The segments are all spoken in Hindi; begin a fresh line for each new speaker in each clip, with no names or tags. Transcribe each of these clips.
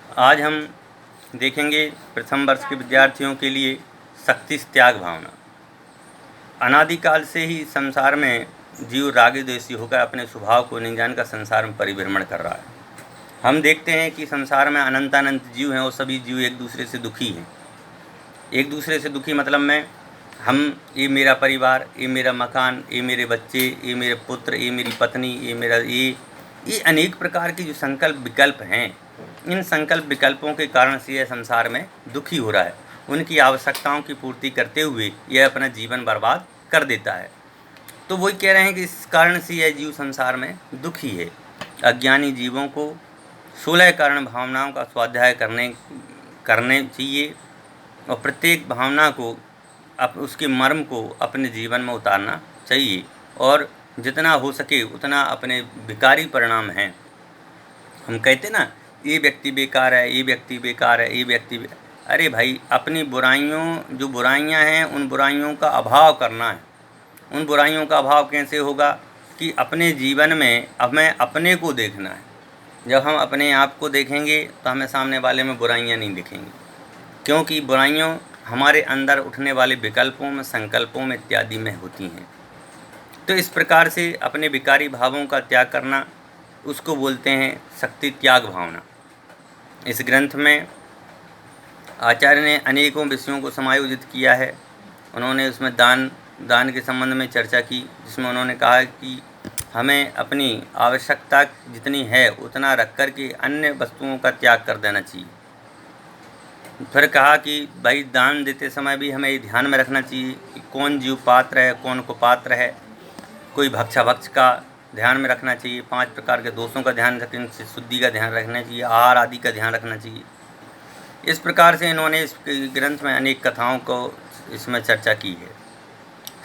आज हम देखेंगे प्रथम वर्ष के विद्यार्थियों के लिए शक्ति त्याग भावना। अनादिकाल से ही संसार में जीव रागी द्वेषी होकर अपने स्वभाव को नहीं जानकर संसार में परिभ्रमण कर रहा है। हम देखते हैं कि संसार में अनंत जीव हैं और सभी जीव एक दूसरे से दुखी हैं। एक दूसरे से दुखी मतलब में ये मेरा परिवार, ये मेरा मकान, ये मेरे बच्चे, ये मेरे पुत्र, ये मेरी पत्नी, ये मेरा ये अनेक प्रकार के जो संकल्प विकल्प हैं, इन संकल्प विकल्पों के कारण से यह संसार में दुखी हो रहा है। उनकी आवश्यकताओं की पूर्ति करते हुए यह अपना जीवन बर्बाद कर देता है। तो वही कह रहे हैं कि इस कारण से यह जीव संसार में दुखी है। अज्ञानी जीवों को 16 कारण भावनाओं का स्वाध्याय करने चाहिए और प्रत्येक भावना को उसके मर्म को अपने जीवन में उतारना चाहिए और जितना हो सके उतना अपने विकारी परिणाम हैं। हम कहते ना, ये व्यक्ति बेकार है, ये व्यक्ति बेकार है, ये व्यक्ति अरे भाई, अपनी जो बुराइयां हैं उन बुराइयों का अभाव करना है। उन बुराइयों का अभाव कैसे होगा कि अपने जीवन में हमें अपने को देखना है। जब हम अपने आप को देखेंगे तो हमें सामने वाले में बुराइयां नहीं दिखेंगी, क्योंकि बुराइयों हमारे अंदर उठने वाले विकल्पों में, संकल्पों में इत्यादि में होती हैं। तो इस प्रकार से अपने विकारी भावों का त्याग करना, उसको बोलते हैं शक्ति त्याग भावना। इस ग्रंथ में आचार्य ने अनेकों विषयों को समायोजित किया है। उन्होंने उसमें दान के संबंध में चर्चा की, जिसमें उन्होंने कहा कि हमें अपनी आवश्यकता जितनी है उतना रख कर के अन्य वस्तुओं का त्याग कर देना चाहिए। फिर कहा कि भाई, दान देते समय भी हमें ये ध्यान में रखना चाहिए कि कौन जीव पात्र है, कौन कुपात्र है। कोई भक्षाभक्ष का ध्यान में रखना चाहिए, 5 प्रकार के दोषों का ध्यान रखना चाहिए, शुद्धि का ध्यान रखना चाहिए, आहार आदि का ध्यान रखना चाहिए। इस प्रकार से इन्होंने इस ग्रंथ में अनेक कथाओं को इसमें चर्चा की है।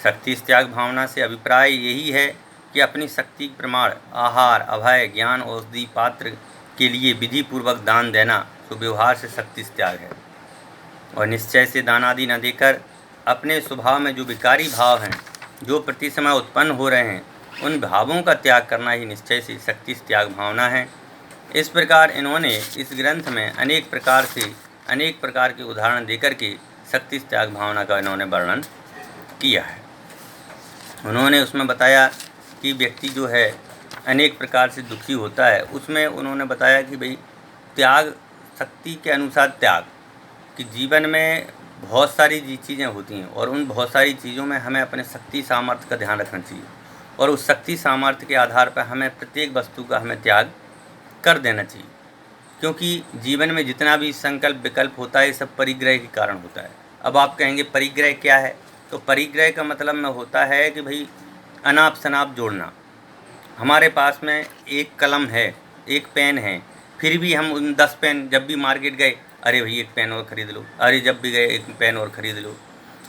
शक्ति त्याग भावना से अभिप्राय यही है कि अपनी शक्ति प्रमाण, आहार, अभय, ज्ञान, औषधि पात्र के लिए विधि पूर्वक दान देना सुव्यवहार से शक्ति त्याग है। और निश्चय से दान आदि न देकर अपने स्वभाव में जो विकारी भाव हैं, जो प्रति समय उत्पन्न हो रहे हैं, उन भावों का त्याग करना ही निश्चय से शक्ति त्याग भावना है। इस प्रकार इन्होंने इस ग्रंथ में अनेक प्रकार के उदाहरण देकर के शक्ति त्याग भावना का इन्होंने वर्णन किया है। उन्होंने उसमें बताया कि व्यक्ति जो है अनेक प्रकार से दुखी होता है। उसमें उन्होंने बताया कि भाई, त्याग शक्ति के अनुसार त्याग कि जीवन में बहुत सारी चीज़ें होती हैं और उन बहुत सारी चीज़ों में हमें अपने शक्ति सामर्थ्य का ध्यान रखना चाहिए और उस शक्ति सामर्थ्य के आधार पर हमें प्रत्येक वस्तु का हमें त्याग कर देना चाहिए। क्योंकि जीवन में जितना भी संकल्प विकल्प होता है, सब परिग्रह के कारण होता है। अब आप कहेंगे परिग्रह क्या है? तो परिग्रह का मतलब में होता है कि भाई, अनाप शनाप जोड़ना। हमारे पास में एक कलम है, एक पेन है, फिर भी हम उन 10 पेन, जब भी मार्केट गए, अरे भाई एक पेन और ख़रीद लो, अरे जब भी गए एक पेन और ख़रीद लो।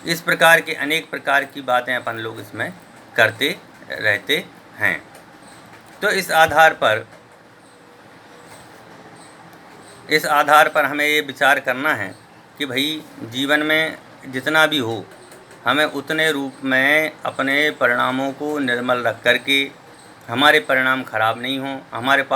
इस प्रकार के अनेक प्रकार की बातें अपन लोग इसमें करते रहते हैं। तो इस आधार पर हमें ये विचार करना है कि भाई, जीवन में जितना भी हो, हमें उतने रूप में अपने परिणामों को निर्मल रख करके हमारे परिणाम खराब नहीं हों, हमारे पास